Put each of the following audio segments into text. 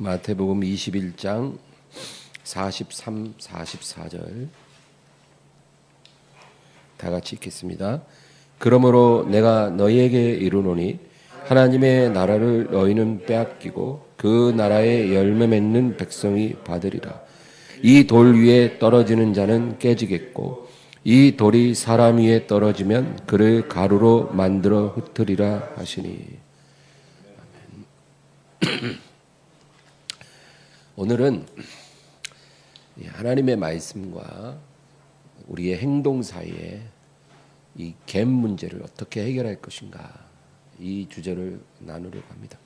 마태복음 21장 43, 44절 다 같이 읽겠습니다. 그러므로 내가 너희에게 이르노니 하나님의 나라를 너희는 빼앗기고 그 나라의 열매 맺는 백성이 받으리라. 이 돌 위에 떨어지는 자는 깨지겠고 이 돌이 사람 위에 떨어지면 그를 가루로 만들어 흩으리라 하시니. 오늘은 하나님의 말씀과 우리의 행동 사이에 이 갭 문제를 어떻게 해결할 것인가, 이 주제를 나누려고 합니다.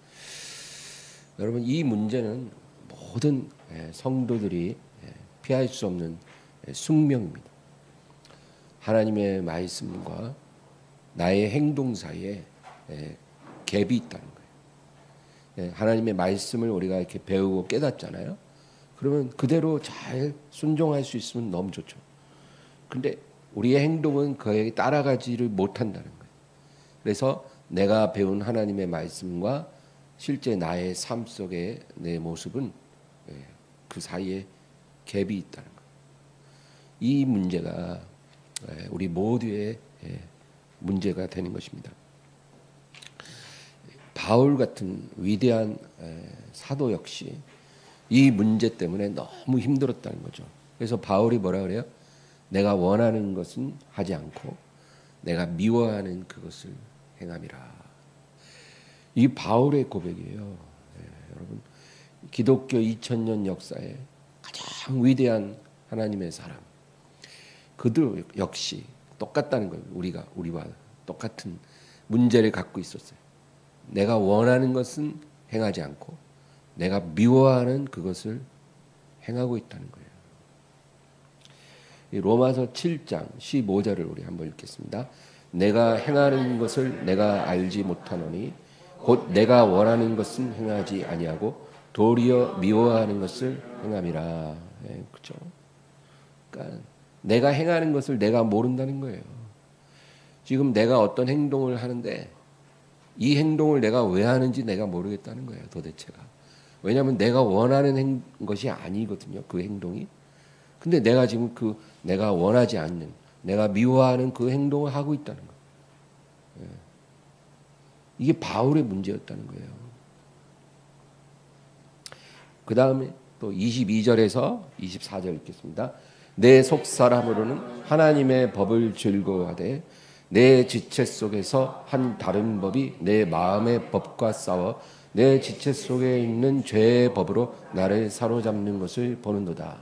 여러분, 이 문제는 모든 성도들이 피할 수 없는 숙명입니다. 하나님의 말씀과 나의 행동 사이에 갭이 있다는 거예요. 하나님의 말씀을 우리가 이렇게 배우고 깨닫잖아요. 그러면 그대로 잘 순종할 수 있으면 너무 좋죠. 근데 우리의 행동은 그에 따라가지를 못한다는 거예요. 그래서 내가 배운 하나님의 말씀과 실제 나의 삶 속의 내 모습은 그 사이에 갭이 있다는 거예요. 이 문제가 우리 모두의 문제가 되는 것입니다. 바울 같은 위대한 사도 역시 이 문제 때문에 너무 힘들었다는 거죠. 그래서 바울이 뭐라 그래요? 내가 원하는 것은 하지 않고 내가 미워하는 그것을 행함이라. 이 바울의 고백이에요. 여러분, 기독교 2000년 역사에 가장 위대한 하나님의 사람, 그도 역시 똑같다는 거예요. 우리와 똑같은 문제를 갖고 있었어요. 내가 원하는 것은 행하지 않고 내가 미워하는 그것을 행하고 있다는 거예요. 로마서 7장 15절을 우리 한번 읽겠습니다. 내가 행하는 것을 내가 알지 못하노니 곧 내가 원하는 것은 행하지 아니하고 도리어 미워하는 것을 행함이라. 그렇죠? 그러니까 내가 행하는 것을 내가 모른다는 거예요. 지금 내가 어떤 행동을 하는데 이 행동을 내가 왜 하는지 내가 모르겠다는 거예요, 도대체가. 왜냐하면 내가 원하는 것이 아니거든요, 그 행동이. 근데 내가 지금 내가 원하지 않는, 내가 미워하는 그 행동을 하고 있다는 거예요. 이게 바울의 문제였다는 거예요. 그 다음에 또 22절에서 24절 읽겠습니다. 내 속사람으로는 하나님의 법을 즐거워하되 내 지체 속에서 한 다른 법이 내 마음의 법과 싸워 내 지체 속에 있는 죄의 법으로 나를 사로잡는 것을 보는도다.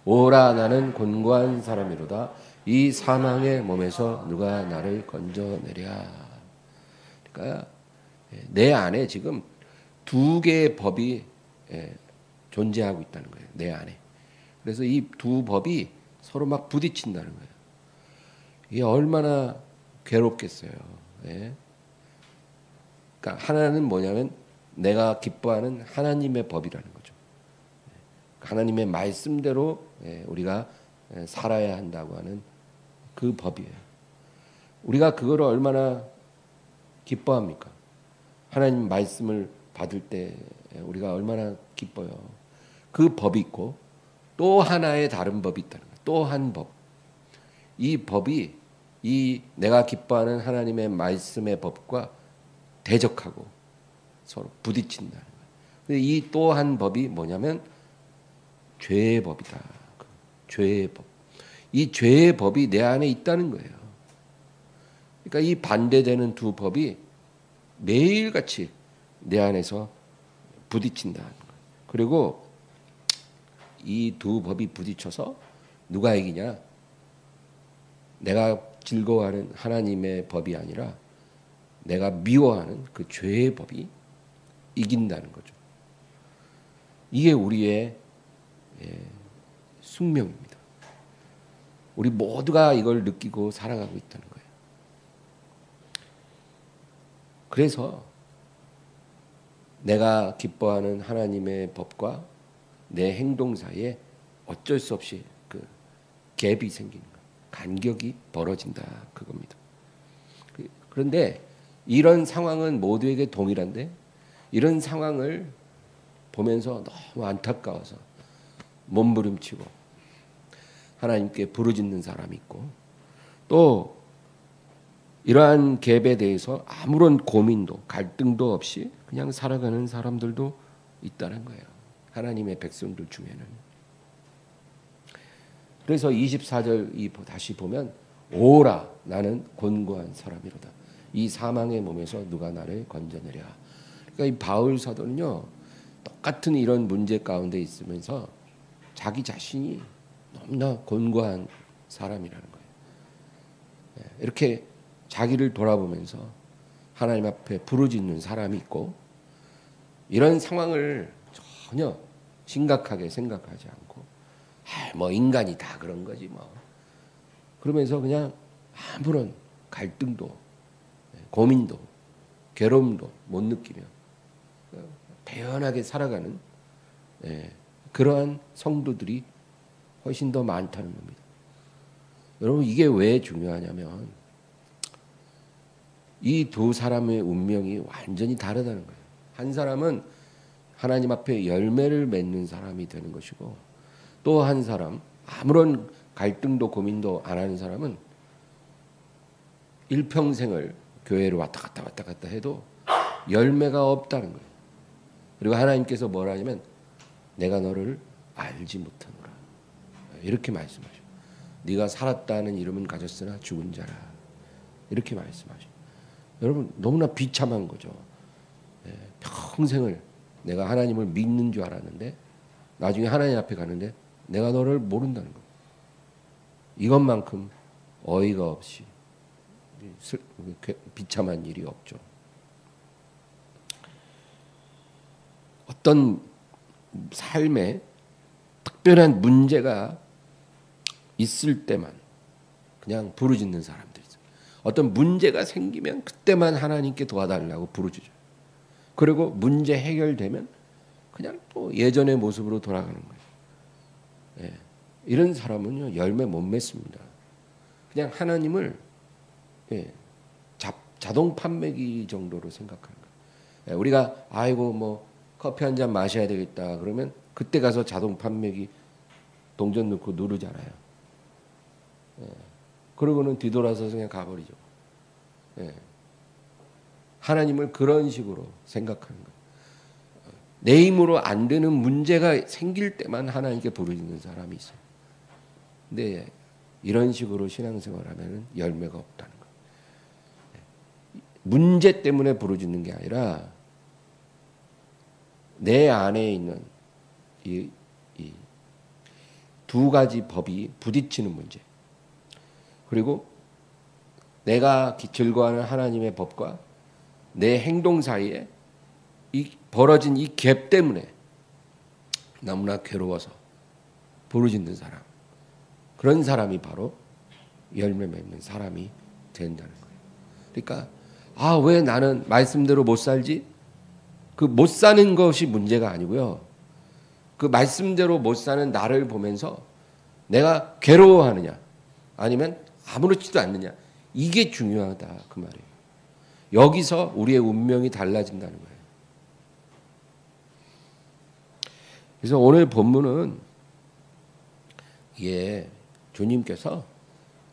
오라, 나는 곤고한 사람이로다. 이 사망의 몸에서 누가 나를 건져내랴. 그러니까 내 안에 지금 두 개의 법이 존재하고 있다는 거예요, 내 안에. 그래서 이 두 법이 서로 막 부딪힌다는 거예요. 이게 얼마나 괴롭겠어요. 그러니까 하나는 뭐냐면 내가 기뻐하는 하나님의 법이라는 거죠. 하나님의 말씀대로 우리가 살아야 한다고 하는 그 법이에요. 우리가 그거를 얼마나 기뻐합니까? 하나님 말씀을 받을 때 우리가 얼마나 기뻐요. 그 법이 있고 또 하나의 다른 법이 있다는 거예요. 또 한 법. 이 법이 이 내가 기뻐하는 하나님의 말씀의 법과 대적하고 서로 부딪힌다는 거예요. 이 또 한 법이 뭐냐면 죄의 법이다. 죄의 법. 이 죄의 법이 내 안에 있다는 거예요. 그러니까 이 반대되는 두 법이 매일같이 내 안에서 부딪힌다는 거예요. 그리고 이 두 법이 부딪혀서 누가 이기냐? 내가 즐거워하는 하나님의 법이 아니라 내가 미워하는 그 죄의 법이 이긴다는 거죠. 이게 우리의 숙명입니다. 우리 모두가 이걸 느끼고 살아가고 있다는 거예요. 그래서 내가 기뻐하는 하나님의 법과 내 행동 사이에 어쩔 수 없이 그 갭이 생기는 거예요. 간격이 벌어진다, 그겁니다. 그런데 이런 상황은 모두에게 동일한데 이런 상황을 보면서 너무 안타까워서 몸부림치고 하나님께 부르짖는 사람이 있고, 또 이러한 갭에 대해서 아무런 고민도 갈등도 없이 그냥 살아가는 사람들도 있다는 거예요. 하나님의 백성들 중에는. 그래서 24절 다시 보면 오라 나는 곤고한 사람이로다. 이 사망의 몸에서 누가 나를 건져내랴. 그러니까 이 바울 사도는요, 똑같은 이런 문제 가운데 있으면서 자기 자신이 너무나 곤고한 사람이라는 거예요. 이렇게 자기를 돌아보면서 하나님 앞에 부르짖는 사람이 있고, 이런 상황을 전혀 심각하게 생각하지 않고 뭐 인간이 다 그런 거지 뭐, 그러면서 그냥 아무런 갈등도 고민도 괴로움도 못 느끼며 배연하게 살아가는 그러한 성도들이 훨씬 더 많다는 겁니다. 여러분, 이게 왜 중요하냐면 이 두 사람의 운명이 완전히 다르다는 거예요. 한 사람은 하나님 앞에 열매를 맺는 사람이 되는 것이고, 또 한 사람, 아무런 갈등도 고민도 안 하는 사람은 일평생을 교회로 왔다 갔다 해도 열매가 없다는 거예요. 그리고 하나님께서 뭐라 하냐면 내가 너를 알지 못하노라, 이렇게 말씀하셔. 네가 살았다는 이름은 가졌으나 죽은 자라, 이렇게 말씀하셔. 여러분, 너무나 비참한 거죠. 평생을 내가 하나님을 믿는 줄 알았는데 나중에 하나님 앞에 가는데 내가 너를 모른다는 거예요. 이것만큼 어이가 없이 비참한 일이 없죠. 어떤 삶에 특별한 문제가 있을 때만 그냥 부르짖는 사람들이 있어요. 어떤 문제가 생기면 그때만 하나님께 도와달라고 부르짖어요. 그리고 문제 해결되면 그냥 또 예전의 모습으로 돌아가는 거예요. 이런 사람은요, 열매 못 맺습니다. 그냥 하나님을 자동 판매기 정도로 생각하는 거예요. 우리가 아이고 뭐 커피 한 잔 마셔야 되겠다 그러면 그때 가서 자동 판매기 동전 넣고 누르잖아요. 그러고는 뒤돌아서서 그냥 가버리죠. 하나님을 그런 식으로 생각하는 거예요. 내 힘으로 안 되는 문제가 생길 때만 하나님께 부르짖는 사람이 있어요. 근데 이런 식으로 신앙생활하면 열매가 없다는 거예요. 문제 때문에 부르짖는 게 아니라 내 안에 있는 이 두 가지 법이 부딪히는 문제, 그리고 내가 즐거워하는 하나님의 법과 내 행동 사이에 이 벌어진 이 갭 때문에 너무나 괴로워서 부르짖는 사람, 그런 사람이 바로 열매 맺는 사람이 된다는 거예요. 그러니까 왜 나는 말씀대로 못 살지? 그 못 사는 것이 문제가 아니고요. 그 말씀대로 못 사는 나를 보면서 내가 괴로워하느냐 아니면 아무렇지도 않느냐, 이게 중요하다 그 말이에요. 여기서 우리의 운명이 달라진다는 거예요. 그래서 오늘 본문은 주님께서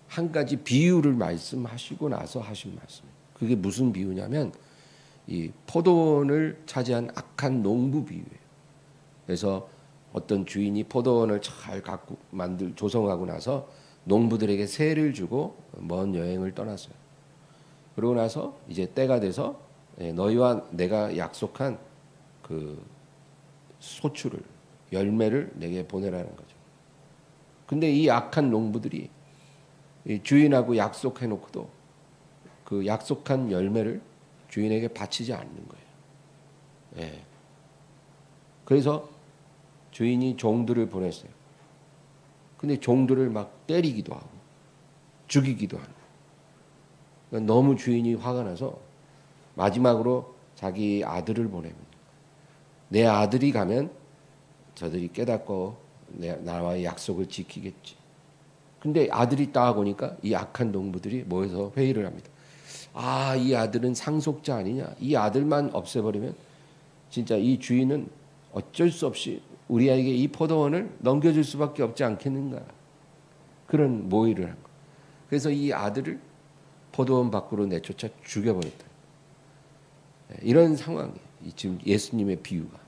한 가지 비유를 말씀하시고 나서 하신 말씀이에요. 그게 무슨 비유냐면 이 포도원을 차지한 악한 농부 비유예요. 그래서 어떤 주인이 포도원을 잘 갖고 조성하고 나서 농부들에게 세를 주고 먼 여행을 떠났어요. 그러고 나서 이제 때가 돼서 너희와 내가 약속한 그 소출을, 열매를 내게 보내라는 거죠. 근데 이 악한 농부들이 주인하고 약속해 놓고도 그 약속한 열매를 주인에게 바치지 않는 거예요. 그래서 주인이 종들을 보냈어요. 근데 종들을 막 때리기도 하고 죽이기도 하고, 그러니까 너무 주인이 화가 나서 마지막으로 자기 아들을 보냅니다. 내 아들이 가면 저들이 깨닫고 나와의 약속을 지키겠지. 근데 아들이 딱 오니까 이 악한 농부들이 모여서 회의를 합니다. 이 아들은 상속자 아니냐? 이 아들만 없애버리면 진짜 이 주인은 어쩔 수 없이 우리에게 이 포도원을 넘겨줄 수밖에 없지 않겠는가. 그런 모의를 한 거예요. 그래서 이 아들을 포도원 밖으로 내쫓아 죽여버렸다. 이런 상황이에요. 지금 예수님의 비유가.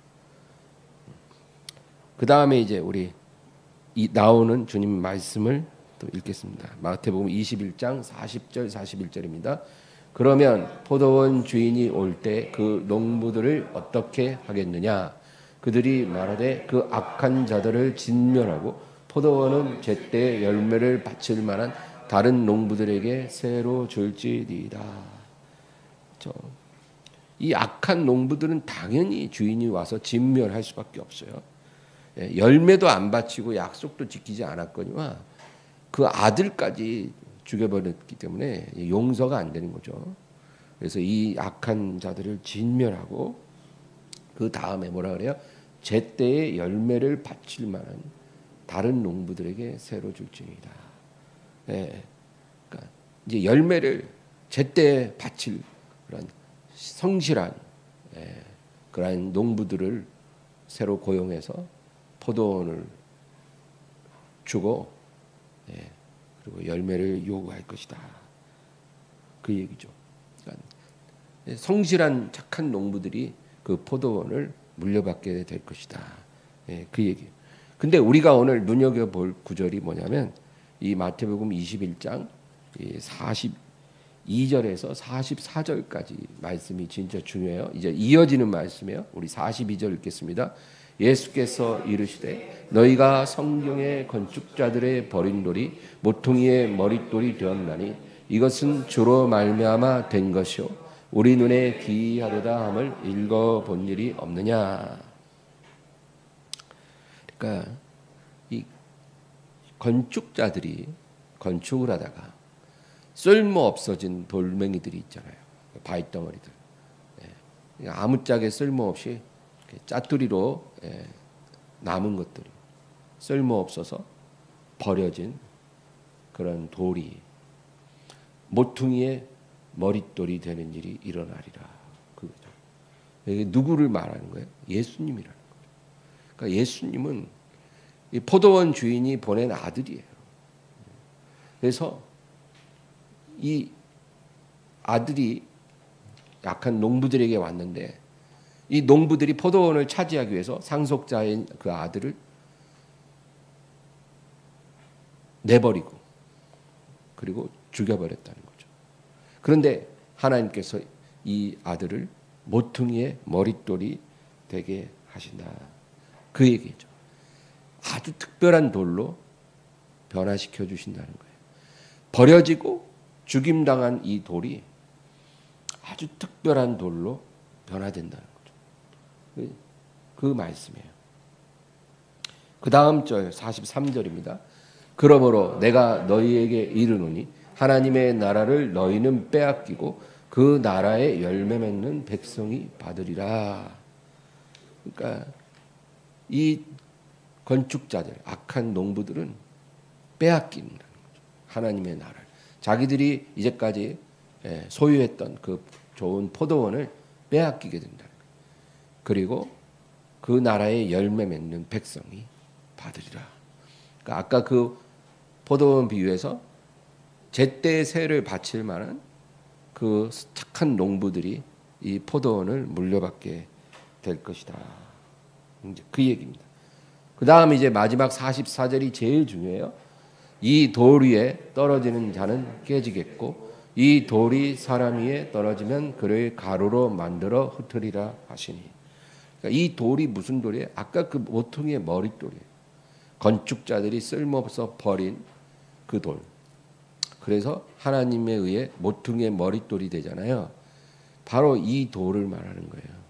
그 다음에 이제 우리 이 나오는 주님 말씀을 또 읽겠습니다. 마태복음 21장 40절 41절입니다. 그러면 포도원 주인이 올 때 그 농부들을 어떻게 하겠느냐? 그들이 말하되 그 악한 자들을 진멸하고 포도원은 제때 열매를 바칠 만한 다른 농부들에게 새로 줄지니이다. 이 악한 농부들은 당연히 주인이 와서 진멸할 수밖에 없어요. 열매도 안 바치고 약속도 지키지 않았거니와 그 아들까지 죽여버렸기 때문에 용서가 안 되는 거죠. 그래서 이 악한 자들을 진멸하고 그 다음에 뭐라 그래요? 제때에 열매를 바칠 만한 다른 농부들에게 새로 줄지니이다. 그러니까 이제 열매를 제때에 바칠 그런 성실한 그런 농부들을 새로 고용해서 포도원을 주고 그리고 열매를 요구할 것이다. 그 얘기죠. 그러니까 성실한 착한 농부들이 그 포도원을 물려받게 될 것이다. 그 얘기. 근데 우리가 오늘 눈여겨볼 구절이 뭐냐면 이 마태복음 21장 42절에서 44절까지 말씀이 진짜 중요해요. 이제 이어지는 말씀이에요. 우리 42절 읽겠습니다. 예수께서 이르시되 너희가 성경의 건축자들의 버린 돌이 모퉁이의 머릿돌이 되었나니 이것은 주로 말미암아 된 것이요 우리 눈에 기이하도다 함을 읽어본 일이 없느냐. 그러니까 이 건축자들이 건축을 하다가 쓸모 없어진 돌멩이들이 있잖아요. 바위덩어리들. 아무짝에 쓸모 없이 짜투리로 남은 것들이 쓸모 없어서 버려진 그런 돌이 모퉁이의 머릿돌이 되는 일이 일어나리라. 그거죠. 이게 누구를 말하는 거예요? 예수님이라는 거죠. 그러니까 예수님은 이 포도원 주인이 보낸 아들이에요. 그래서 이 아들이 약한 농부들에게 왔는데 이 농부들이 포도원을 차지하기 위해서 상속자인 그 아들을 내버리고 그리고 죽여버렸다는 거죠. 그런데 하나님께서 이 아들을 모퉁이의 머릿돌이 되게 하신다. 그 얘기죠. 아주 특별한 돌로 변화시켜 주신다는 거예요. 버려지고 죽임당한 이 돌이 아주 특별한 돌로 변화된다는 거죠. 그 말씀이에요. 그 다음 절 43절입니다. 그러므로 내가 너희에게 이르노니 하나님의 나라를 너희는 빼앗기고 그 나라의 열매 맺는 백성이 받으리라. 그러니까 이 건축자들, 악한 농부들은 빼앗긴다는 거죠. 하나님의 나라를. 자기들이 이제까지 소유했던 그 좋은 포도원을 빼앗기게 된다는 거예요. 그리고 그 나라의 열매 맺는 백성이 받으리라. 그러니까 아까 그 포도원 비유에서 제때 새를 바칠 만한 그 착한 농부들이 이 포도원을 물려받게 될 것이다. 이제 그 얘기입니다. 그 다음 이제 마지막 44절이 제일 중요해요. 이 돌 위에 떨어지는 자는 깨지겠고 이 돌이 사람 위에 떨어지면 그를 가루로 만들어 흩으리라 하시니. 그러니까 이 돌이 무슨 돌이에요? 아까 그 모퉁이의 머릿돌이에요. 건축자들이 쓸모없어 버린 그 돌. 그래서 하나님에 의해 모퉁이의 머릿돌이 되잖아요. 바로 이 돌을 말하는 거예요.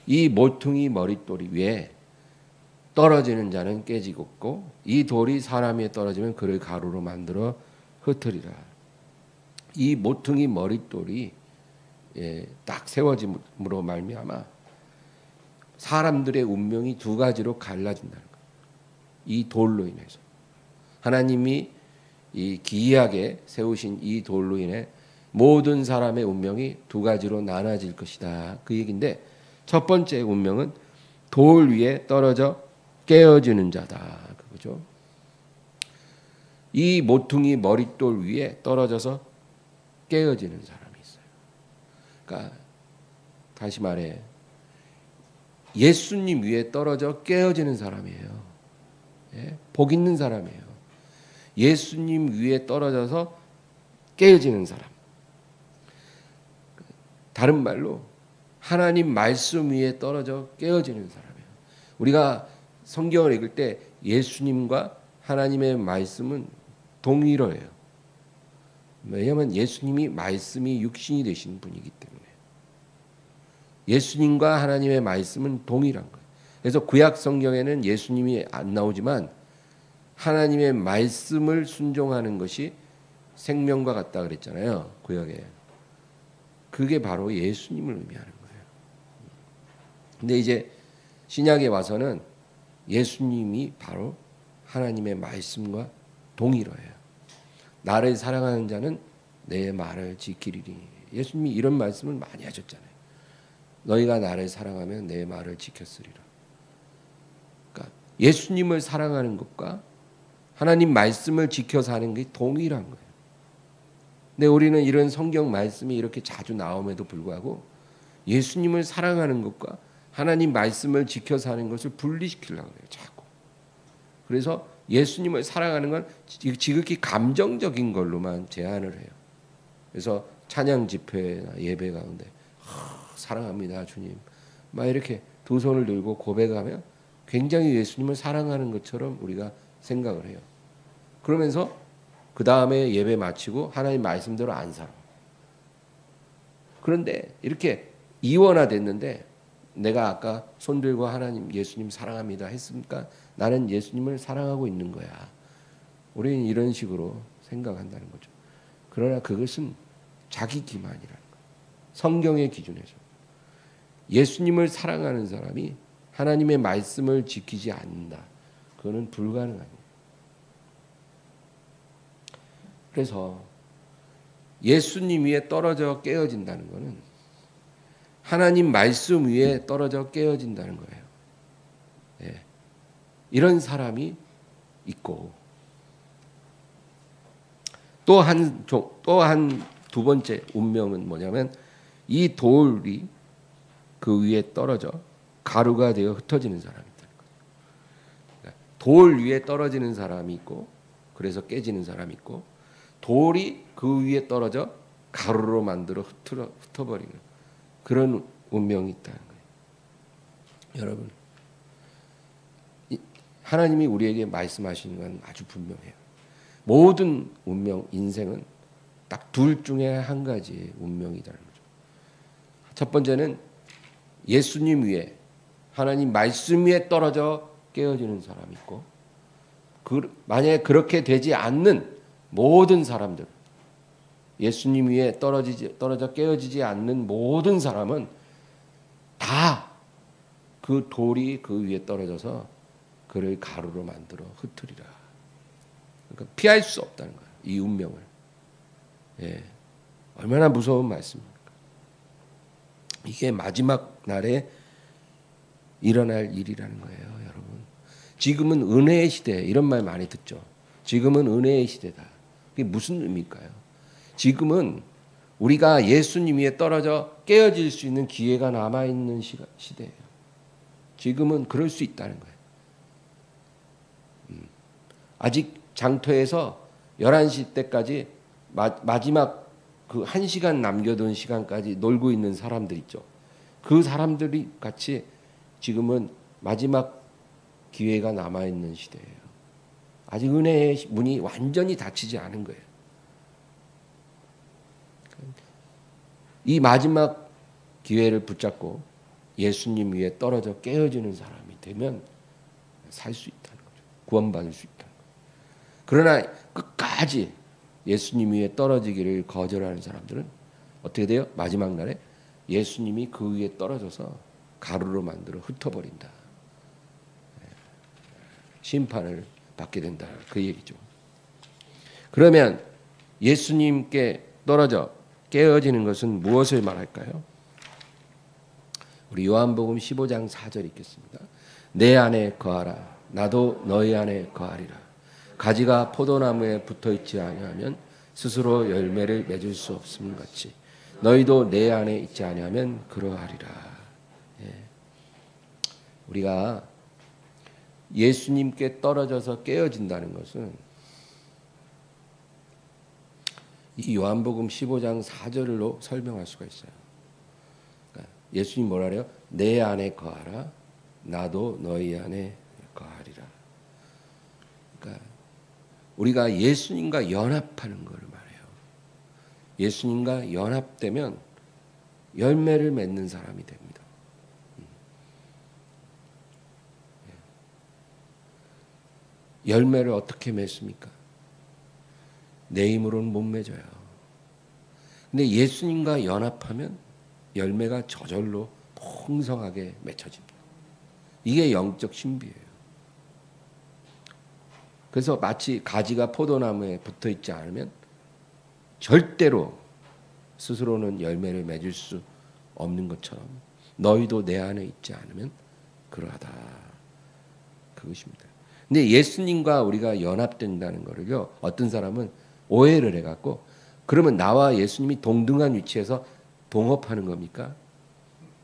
이 모퉁이 머릿돌이 위에 떨어지는 자는 깨지겠고 이 돌이 사람 위에 떨어지면 그를 가루로 만들어 흩으리라. 이 모퉁이 머릿돌이 딱 세워짐으로 말미암아 사람들의 운명이 두 가지로 갈라진다는 거예요. 이 돌로 인해서 하나님이 이 기이하게 세우신 이 돌로 인해 모든 사람의 운명이 두 가지로 나눠질 것이다. 그 얘기인데 첫 번째 운명은 돌 위에 떨어져 깨어지는 자다. 그거죠. 이 모퉁이 머릿돌 위에 떨어져서 깨어지는 사람이 있어요. 그러니까 다시 말해 예수님 위에 떨어져 깨어지는 사람이에요. 예? 복 있는 사람이에요. 예수님 위에 떨어져서 깨어지는 사람. 다른 말로 하나님 말씀 위에 떨어져 깨어지는 사람이에요. 우리가 성경을 읽을 때 예수님과 하나님의 말씀은 동일어예요. 왜냐하면 예수님이 말씀이 육신이 되신 분이기 때문에. 예수님과 하나님의 말씀은 동일한 거예요. 그래서 구약 성경에는 예수님이 안 나오지만 하나님의 말씀을 순종하는 것이 생명과 같다 그랬잖아요. 구약에. 그게 바로 예수님을 의미하는 거예요. 근데 이제 신약에 와서는 예수님이 바로 하나님의 말씀과 동일해요. 나를 사랑하는 자는 내 말을 지키리니. 예수님이 이런 말씀을 많이 하셨잖아요. 너희가 나를 사랑하면 내 말을 지켰으리라. 그러니까 예수님을 사랑하는 것과 하나님 말씀을 지켜 사는 게 동일한 거예요. 근데 우리는 이런 성경 말씀이 이렇게 자주 나옴에도 불구하고 예수님을 사랑하는 것과 하나님 말씀을 지켜 사는 것을 분리시키려고 해요. 자꾸. 그래서 예수님을 사랑하는 건 지극히 감정적인 걸로만 제한을 해요. 그래서 찬양 집회나 예배 가운데 사랑합니다 주님 막 이렇게 두 손을 들고 고백하면 굉장히 예수님을 사랑하는 것처럼 우리가 생각을 해요. 그러면서 그 다음에 예배 마치고 하나님 말씀대로 안 살아. 그런데 이렇게 이원화됐는데 내가 아까 손 들고 하나님 예수님 사랑합니다 했으니까 나는 예수님을 사랑하고 있는 거야. 우리는 이런 식으로 생각한다는 거죠. 그러나 그것은 자기 기만이라는 거예요. 성경의 기준에서. 예수님을 사랑하는 사람이 하나님의 말씀을 지키지 않는다. 그거는 불가능합니다. 그래서 예수님 위에 떨어져 깨어진다는 것은 하나님 말씀 위에 떨어져 깨어진다는 거예요. 예. 이런 사람이 있고 또 한 두 번째 운명은 뭐냐면 이 돌이 그 위에 떨어져 가루가 되어 흩어지는 사람이 있다는 거예요. 그러니까 돌 위에 떨어지는 사람이 있고 그래서 깨지는 사람이 있고 돌이 그 위에 떨어져 가루로 만들어 흩어버리는 그런 운명이 있다는 거예요. 여러분, 하나님이 우리에게 말씀하시는 건 아주 분명해요. 모든 운명, 인생은 딱 둘 중에 한 가지의 운명이라는 거죠. 첫 번째는 예수님 위에 하나님 말씀 위에 떨어져 깨어지는 사람이 있고 만약에 그렇게 되지 않는 모든 사람들 예수님 위에 떨어져 깨어지지 않는 모든 사람은 다 그 돌이 그 위에 떨어져서 그를 가루로 만들어 흩으리라. 그러니까 피할 수 없다는 거예요. 이 운명을. 예. 얼마나 무서운 말씀입니까? 이게 마지막 날에 일어날 일이라는 거예요, 여러분. 지금은 은혜의 시대 이런 말 많이 듣죠. 지금은 은혜의 시대다. 그게 무슨 의미일까요? 지금은 우리가 예수님 위에 떨어져 깨어질 수 있는 기회가 남아있는 시대예요. 지금은 그럴 수 있다는 거예요. 아직 장터에서 11시 때까지 마지막 그 1시간 남겨둔 시간까지 놀고 있는 사람들 있죠. 그 사람들이 같이 지금은 마지막 기회가 남아있는 시대예요. 아직 은혜의 문이 완전히 닫히지 않은 거예요. 이 마지막 기회를 붙잡고 예수님 위에 떨어져 깨어지는 사람이 되면 살 수 있다는 거죠. 구원받을 수 있다는 거죠. 그러나 끝까지 예수님 위에 떨어지기를 거절하는 사람들은 어떻게 돼요? 마지막 날에 예수님이 그 위에 떨어져서 가루로 만들어 흩어버린다. 심판을 받게 된다. 그 얘기죠. 그러면 예수님께 떨어져 깨어지는 것은 무엇을 말할까요? 우리 요한복음 15장 4절 읽겠습니다. 내 안에 거하라. 나도 너희 안에 거하리라. 가지가 포도나무에 붙어있지 아니하면 스스로 열매를 맺을 수 없음 같이 너희도 내 안에 있지 아니하면 그러하리라. 예. 우리가 예수님께 떨어져서 깨어진다는 것은 이 요한복음 15장 4절로 설명할 수가 있어요. 그러니까 예수님 뭐라 그래요? 내 안에 거하라. 나도 너희 안에 거하리라. 그러니까 우리가 예수님과 연합하는 것을 말해요. 예수님과 연합되면 열매를 맺는 사람이 됩니다. 열매를 어떻게 맺습니까? 내 힘으로는 못 맺어요. 근데 예수님과 연합하면 열매가 저절로 풍성하게 맺혀집니다. 이게 영적 신비예요. 그래서 마치 가지가 포도나무에 붙어 있지 않으면 절대로 스스로는 열매를 맺을 수 없는 것처럼 너희도 내 안에 있지 않으면 그러하다. 그것입니다. 근데 예수님과 우리가 연합된다는 거를요, 어떤 사람은 오해를 해갖고 그러면 나와 예수님이 동등한 위치에서 동업하는 겁니까?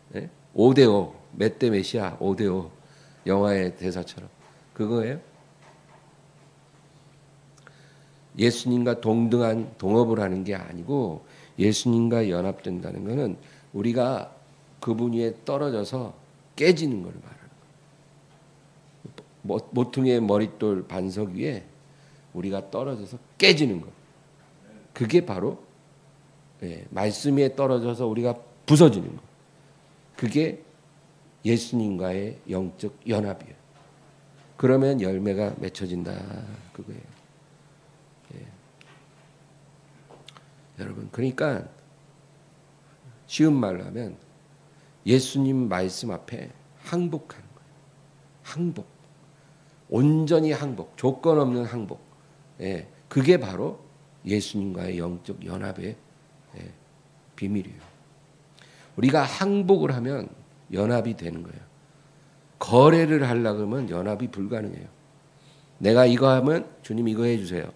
네? 5대5 몇 대 몇이야? 5대5 영화의 대사처럼 그거예요? 예수님과 동등한 동업을 하는 게 아니고 예수님과 연합된다는 것은 우리가 그분 위에 떨어져서 깨지는 걸 말하는 거예요. 모퉁이의 머릿돌 반석 위에 우리가 떨어져서 깨지는 것. 그게 바로 말씀 위에 떨어져서 우리가 부서지는 것. 그게 예수님과의 영적 연합이에요. 그러면 열매가 맺혀진다. 그거예요. 여러분, 그러니까 쉬운 말로 하면 예수님 말씀 앞에 항복하는 거예요. 항복. 온전히 항복. 조건 없는 항복. 그게 바로 예수님과의 영적 연합의 비밀이에요. 우리가 항복을 하면 연합이 되는 거예요. 거래를 하려고 하면 연합이 불가능해요. 내가 이거 하면 주님 이거 해주세요.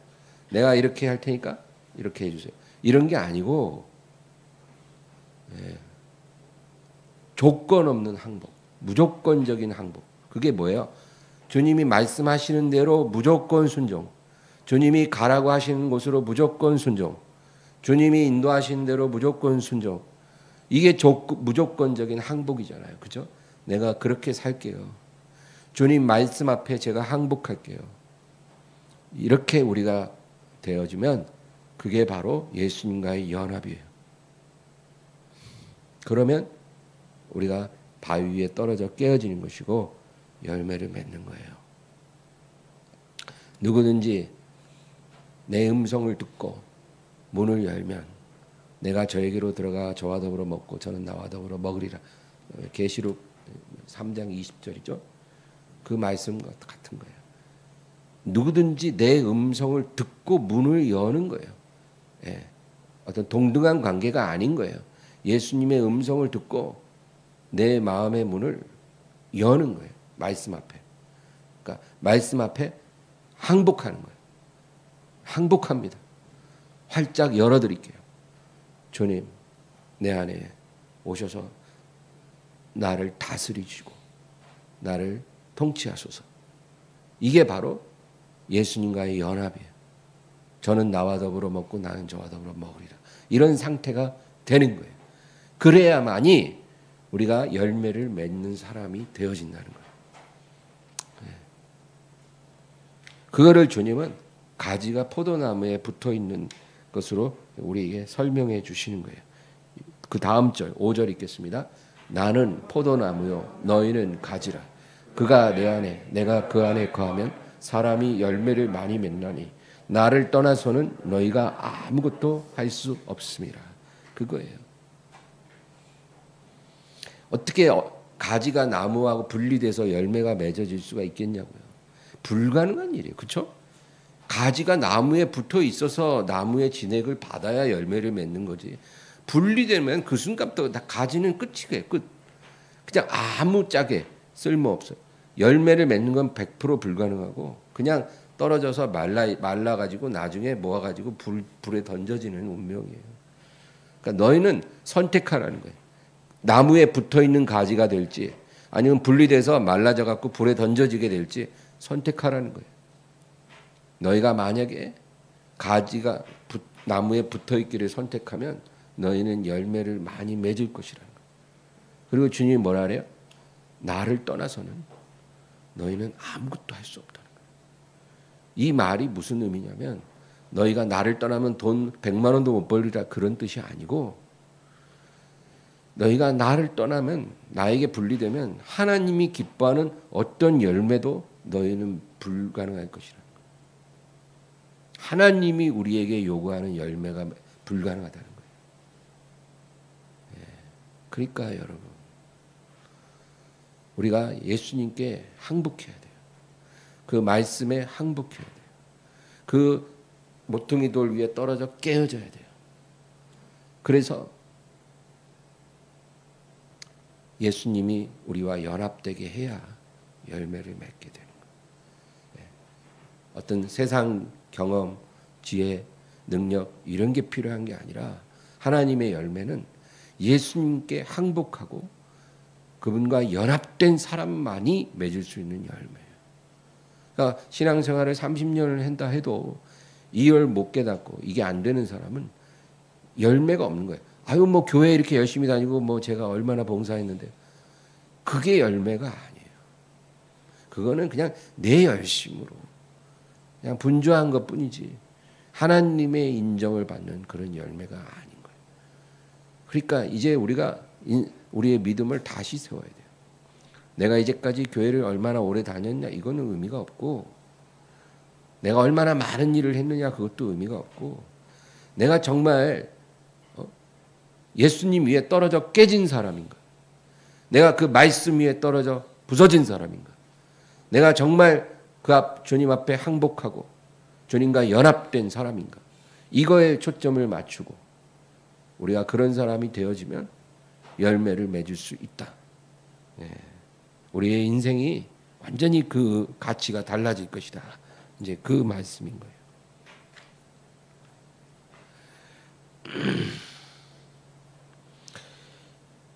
내가 이렇게 할 테니까 이렇게 해주세요. 이런 게 아니고 조건 없는 항복, 무조건적인 항복. 그게 뭐예요? 주님이 말씀하시는 대로 무조건 순종, 주님이 가라고 하시는 곳으로 무조건 순종, 주님이 인도하시는 대로 무조건 순종. 이게 무조건적인 항복이잖아요. 그죠? 내가 그렇게 살게요. 주님 말씀 앞에 제가 항복할게요. 이렇게 우리가 되어지면 그게 바로 예수님과의 연합이에요. 그러면 우리가 바위 위에 떨어져 깨어지는 것이고 열매를 맺는 거예요. 누구든지 내 음성을 듣고 문을 열면 내가 저에게로 들어가 저와 더불어 먹고 저는 나와 더불어 먹으리라. 계시록 3장 20절이죠. 그 말씀 같은 거예요. 누구든지 내 음성을 듣고 문을 여는 거예요. 어떤 동등한 관계가 아닌 거예요. 예수님의 음성을 듣고 내 마음의 문을 여는 거예요. 말씀 앞에. 그러니까 말씀 앞에 항복하는 거예요. 항복합니다. 활짝 열어드릴게요. 주님, 내 안에 오셔서 나를 다스리시고 나를 통치하소서. 이게 바로 예수님과의 연합이에요. 저는 나와 더불어 먹고 나는 저와 더불어 먹으리라. 이런 상태가 되는 거예요. 그래야만이 우리가 열매를 맺는 사람이 되어진다는 거예요. 그거를 주님은 가지가 포도나무에 붙어있는 것으로 우리에게 설명해 주시는 거예요. 그 다음 절 5절 읽겠습니다. 나는 포도나무요 너희는 가지라. 그가 내 안에 내가 그 안에 거하면 사람이 열매를 많이 맺나니 나를 떠나서는 너희가 아무것도 할 수 없음이라. 그거예요. 어떻게 가지가 나무하고 분리돼서 열매가 맺어질 수가 있겠냐고요. 불가능한 일이에요. 그렇죠? 가지가 나무에 붙어 있어서 나무의 진액을 받아야 열매를 맺는 거지. 분리되면 그 순간부터 다 가지는 끝이에요. 끝. 그냥 아무짝에 쓸모없어요. 열매를 맺는 건 100% 불가능하고 그냥 떨어져서 말라가지고 나중에 모아가지고 불에 던져지는 운명이에요. 그러니까 너희는 선택하라는 거예요. 나무에 붙어있는 가지가 될지 아니면 분리돼서 말라져 갖고 불에 던져지게 될지 선택하라는 거예요. 너희가 만약에 가지가 나무에 붙어있기를 선택하면 너희는 열매를 많이 맺을 것이라는 거예요. 그리고 주님이 뭐라 그래요? 나를 떠나서는 너희는 아무것도 할 수 없다는 거예요. 이 말이 무슨 의미냐면 너희가 나를 떠나면 돈 100만 원도 못 벌리라 그런 뜻이 아니고 너희가 나를 떠나면 나에게 분리되면 하나님이 기뻐하는 어떤 열매도 너희는 불가능할 것이라는 거예요. 하나님이 우리에게 요구하는 열매가 불가능하다는 거예요. 그러니까 여러분 우리가 예수님께 항복해야 돼요. 그 말씀에 항복해야 돼요. 그 모퉁이 돌 위에 떨어져 깨어져야 돼요. 그래서 예수님이 우리와 연합되게 해야 열매를 맺게 되는 거예요. 어떤 세상 경험, 지혜, 능력 이런 게 필요한 게 아니라 하나님의 열매는 예수님께 항복하고 그분과 연합된 사람만이 맺을 수 있는 열매예요. 그러니까 신앙생활을 30년을 한다 해도 이걸 못 깨닫고 이게 안 되는 사람은 열매가 없는 거예요. 아유 뭐 교회 이렇게 열심히 다니고 뭐 제가 얼마나 봉사했는데 그게 열매가 아니에요. 그거는 그냥 내 열심으로 그냥 분주한 것뿐이지 하나님의 인정을 받는 그런 열매가 아닌 거예요. 그러니까 이제 우리가 우리의 믿음을 다시 세워야 돼요. 내가 이제까지 교회를 얼마나 오래 다녔냐 이거는 의미가 없고 내가 얼마나 많은 일을 했느냐 그것도 의미가 없고 내가 정말 예수님 위에 떨어져 깨진 사람인가? 내가 그 말씀 위에 떨어져 부서진 사람인가? 내가 정말 주님 앞에 항복하고 주님과 연합된 사람인가? 이거에 초점을 맞추고 우리가 그런 사람이 되어지면 열매를 맺을 수 있다. 우리의 인생이 완전히 그 가치가 달라질 것이다. 이제 그 말씀인 거예요.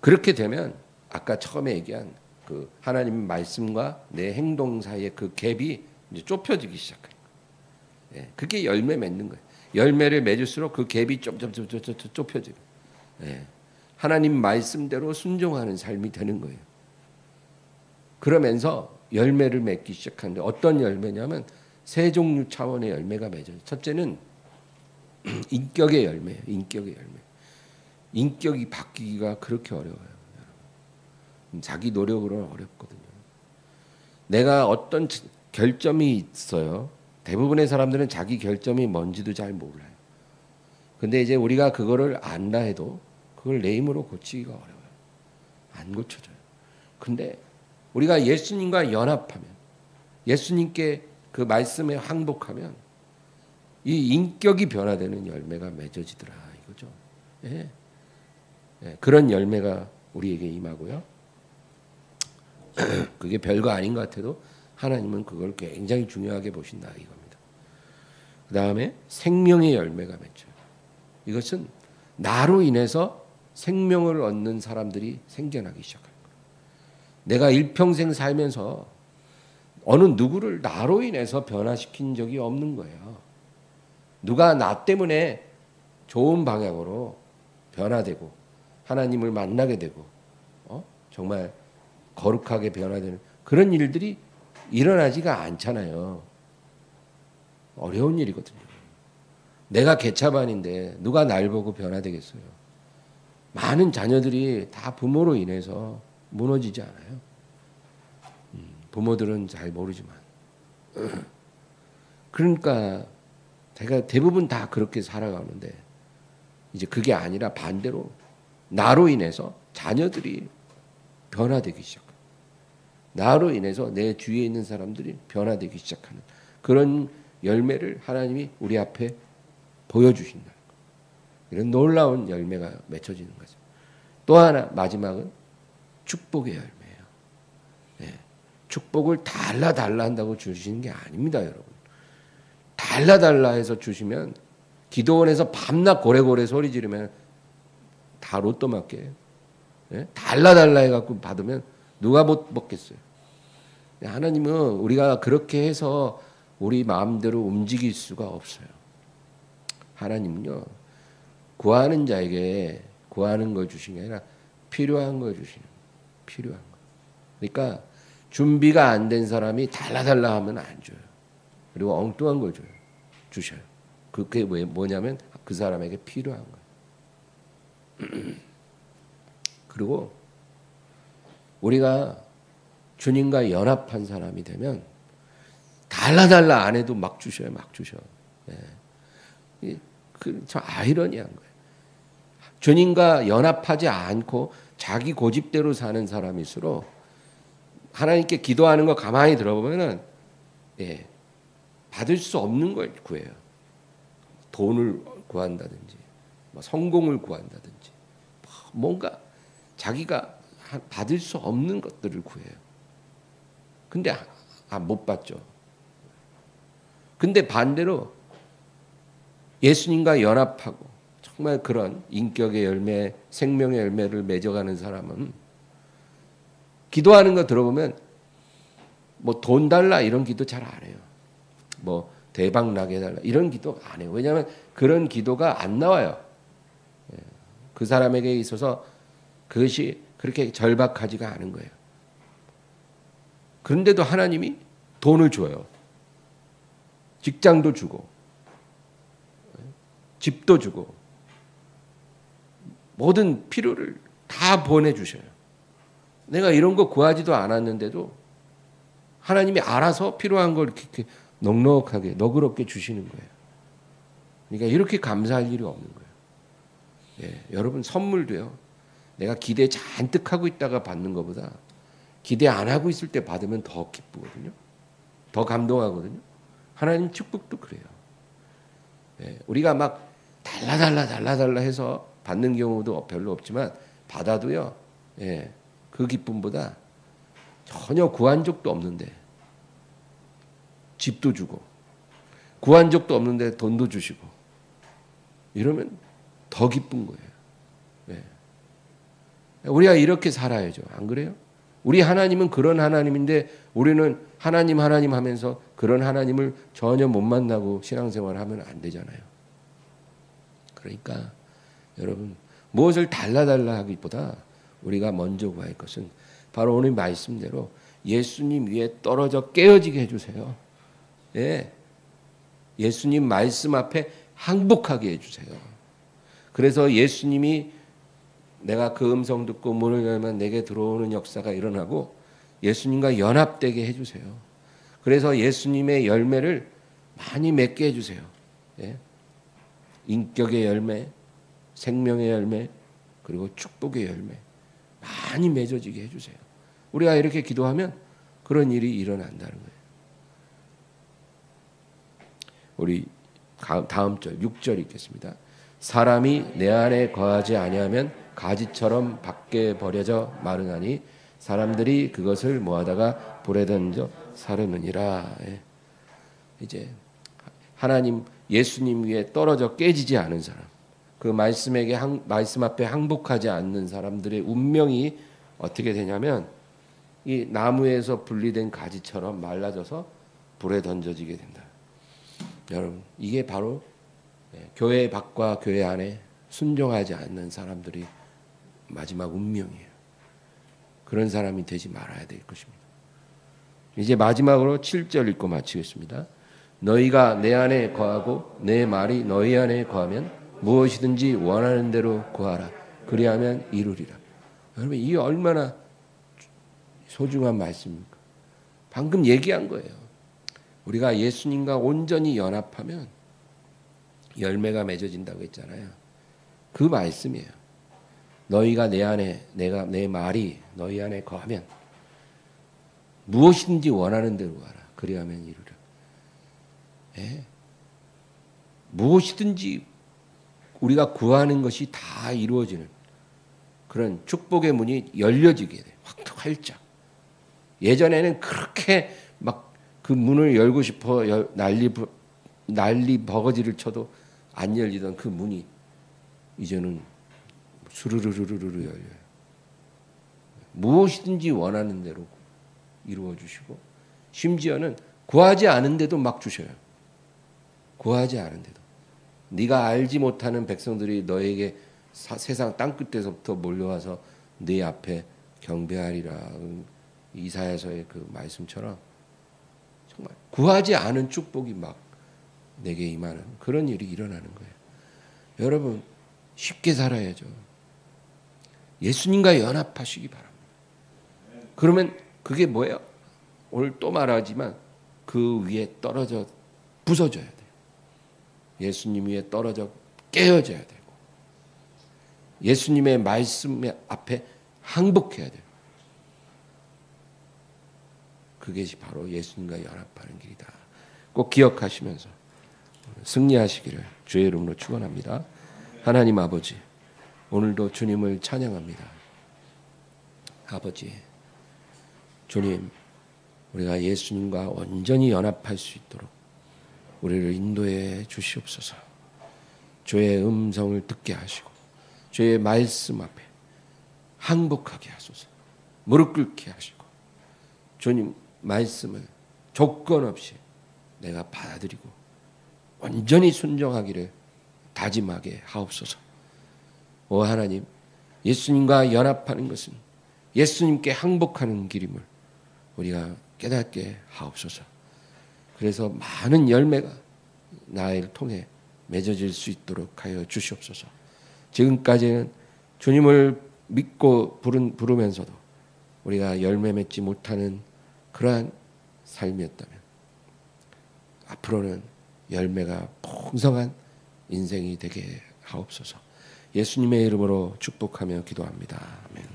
그렇게 되면 아까 처음에 얘기한 그 하나님 말씀과 내 행동 사이의 그 갭이 이제 좁혀지기 시작해요. 그게 열매 맺는 거예요. 열매를 맺을수록 그 갭이 좁혀지고 하나님 말씀대로 순종하는 삶이 되는 거예요. 그러면서 열매를 맺기 시작하는데 어떤 열매냐면 세 종류 차원의 열매가 맺어요. 첫째는 인격의 열매예요. 인격의 열매. 인격이 바뀌기가 그렇게 어려워요. 여러분. 자기 노력으로는 어렵거든요. 내가 어떤 결점이 있어요. 대부분의 사람들은 자기 결점이 뭔지도 잘 몰라요. 근데 이제 우리가 그거를 안다 해도 그걸 내 힘으로 고치기가 어려워요. 안 고쳐져요. 근데 우리가 예수님과 연합하면 예수님께 그 말씀에 항복하면 이 인격이 변화되는 열매가 맺어지더라 이거죠. 그런 열매가 우리에게 임하고요. 그게 별거 아닌 것 같아도 하나님은 그걸 굉장히 중요하게 보신다 이겁니다. 그 다음에 생명의 열매가 맺혀요. 이것은 나로 인해서 생명을 얻는 사람들이 생겨나기 시작합니다. 내가 일평생 살면서 어느 누구를 나로 인해서 변화시킨 적이 없는 거예요. 누가 나 때문에 좋은 방향으로 변화되고 하나님을 만나게 되고 정말 거룩하게 변화되는 그런 일들이 일어나지가 않잖아요. 어려운 일이거든요. 내가 개차반인데 누가 날 보고 변화되겠어요. 많은 자녀들이 다 부모로 인해서 무너지지 않아요. 부모들은 잘 모르지만 그러니까 대부분 다 그렇게 살아가는데 이제 그게 아니라 반대로 나로 인해서 자녀들이 변화되기 시작해요. 나로 인해서 내 주위에 있는 사람들이 변화되기 시작하는 그런 열매를 하나님이 우리 앞에 보여주신다는 거예요. 이런 놀라운 열매가 맺혀지는 거죠. 또 하나 마지막은 축복의 열매예요. 예. 축복을 달라 한다고 주시는 게 아닙니다, 여러분. 달라 해서 주시면 기도원에서 밤낮 고래고래 소리 지르면 다 로또 맞게요. 예? 달라 해갖고 받으면 누가 못 먹겠어요. 하나님은 우리가 그렇게 해서 우리 마음대로 움직일 수가 없어요. 하나님은요, 구하는 자에게 구하는 걸 주신 게 아니라 필요한 걸 주시는 거예요. 필요한 거. 그러니까 준비가 안 된 사람이 달라 하면 안 줘요. 그리고 엉뚱한 걸 줘요. 주셔요. 그게 뭐냐면 그 사람에게 필요한 거예요. 그리고 우리가 주님과 연합한 사람이 되면 달라 안 해도 막 주셔요. 막 주셔. 예. 참 아이러니한 거예요. 주님과 연합하지 않고 자기 고집대로 사는 사람일수록 하나님께 기도하는 거 가만히 들어보면은 예, 받을 수 없는 걸 구해요. 돈을 구한다든지, 성공을 구한다든지, 뭔가 자기가 받을 수 없는 것들을 구해요. 근데 못 받죠. 근데 반대로 예수님과 연합하고 정말 그런 인격의 열매, 생명의 열매를 맺어가는 사람은 기도하는 거 들어보면 뭐 돈 달라 이런 기도 잘 안 해요. 뭐 대박 나게 해달라 이런 기도 안 해요. 왜냐하면 그런 기도가 안 나와요. 그 사람에게 있어서 그것이 그렇게 절박하지가 않은 거예요. 그런데도 하나님이 돈을 줘요. 직장도 주고 집도 주고 모든 필요를 다 보내주셔요. 내가 이런 거 구하지도 않았는데도 하나님이 알아서 필요한 걸 이렇게 넉넉하게 너그럽게 주시는 거예요. 그러니까 이렇게 감사할 일이 없는 거예요. 예, 여러분 선물도요. 내가 기대 잔뜩 하고 있다가 받는 것보다 기대 안 하고 있을 때 받으면 더 기쁘거든요. 더 감동하거든요. 하나님 축복도 그래요. 예, 우리가 막 달라 해서 받는 경우도 별로 없지만 받아도요. 예, 그 기쁨보다 전혀 구한 적도 없는데 집도 주고 구한 적도 없는데 돈도 주시고 이러면 더 기쁜 거예요. 예. 우리가 이렇게 살아야죠. 안 그래요? 우리 하나님은 그런 하나님인데 우리는 하나님 하면서 그런 하나님을 전혀 못 만나고 신앙생활을 하면 안 되잖아요. 그러니까 여러분 무엇을 달라 하기보다 우리가 먼저 구할 것은 바로 오늘 말씀대로 예수님 위에 떨어져 깨어지게 해주세요. 예. 예수님 말씀 앞에 항복하게 해주세요. 그래서 예수님이 내가 그 음성 듣고 문을 열면 내게 들어오는 역사가 일어나고 예수님과 연합되게 해주세요. 그래서 예수님의 열매를 많이 맺게 해주세요. 예? 인격의 열매, 생명의 열매, 그리고 축복의 열매 많이 맺어지게 해주세요. 우리가 이렇게 기도하면 그런 일이 일어난다는 거예요. 우리 다음 절 6절 읽겠습니다. 사람이 내 안에 거하지 아니하면 가지처럼 밖에 버려져 마르나니 사람들이 그것을 모아다가 불에 던져 사르느니라. 이제 하나님 예수님 위에 떨어져 깨지지 않은 사람, 그 말씀 앞에 항복하지 않는 사람들의 운명이 어떻게 되냐면 이 나무에서 분리된 가지처럼 말라져서 불에 던져지게 된다. 여러분 이게 바로 교회 밖과 교회 안에 순종하지 않는 사람들이 마지막 운명이에요. 그런 사람이 되지 말아야 될 것입니다. 이제 마지막으로 7절 읽고 마치겠습니다. 너희가 내 안에 거하고 내 말이 너희 안에 거하면 무엇이든지 원하는 대로 구하라. 그리하면 이루리라. 여러분 이게 얼마나 소중한 말씀입니까? 방금 얘기한 거예요. 우리가 예수님과 온전히 연합하면 열매가 맺어진다고 했잖아요. 그 말씀이에요. 너희가 내 안에 내 말이 너희 안에 거하면 무엇이든지 원하는 대로 하라. 그리하면 이루리라. 예? 무엇이든지 우리가 구하는 것이 다 이루어지는 그런 축복의 문이 열려지게 돼. 활짝. 예전에는 그렇게 막 그 문을 열고 싶어 난리 버거지를 쳐도 안 열리던 그 문이 이제는 수르르르르르 열려요. 무엇이든지 원하는 대로 이루어 주시고 심지어는 구하지 않은데도 막 주셔요. 구하지 않은데도. 네가 알지 못하는 백성들이 너에게 세상 땅끝에서부터 몰려와서 네 앞에 경배하리라. 이사야서의 그 말씀처럼 정말 구하지 않은 축복이 막 내게 임하는 그런 일이 일어나는 거예요. 여러분 쉽게 살아야죠. 예수님과 연합하시기 바랍니다. 그러면 그게 뭐예요? 오늘 또 말하지만 그 위에 떨어져 부서져야 돼요. 예수님 위에 떨어져 깨어져야 되고 예수님의 말씀 앞에 항복해야 돼요. 그것이 바로 예수님과 연합하는 길이다. 꼭 기억하시면서 승리하시기를 주의 이름으로 축원합니다. 하나님 아버지, 오늘도 주님을 찬양합니다. 아버지, 주님, 우리가 예수님과 온전히 연합할 수 있도록 우리를 인도해 주시옵소서. 주의 음성을 듣게 하시고 주의 말씀 앞에 항복하게 하소서. 무릎 꿇게 하시고 주님 말씀을 조건 없이 내가 받아들이고 온전히 순종하기를 다짐하게 하옵소서. 오 하나님, 예수님과 연합하는 것은 예수님께 항복하는 길임을 우리가 깨닫게 하옵소서. 그래서 많은 열매가 나를 통해 맺어질 수 있도록 하여 주시옵소서. 지금까지는 주님을 믿고 부르면서도 우리가 열매 맺지 못하는 그러한 삶이었다면 앞으로는 열매가 풍성한 인생이 되게 하옵소서. 예수님의 이름으로 축복하며 기도합니다. 아멘.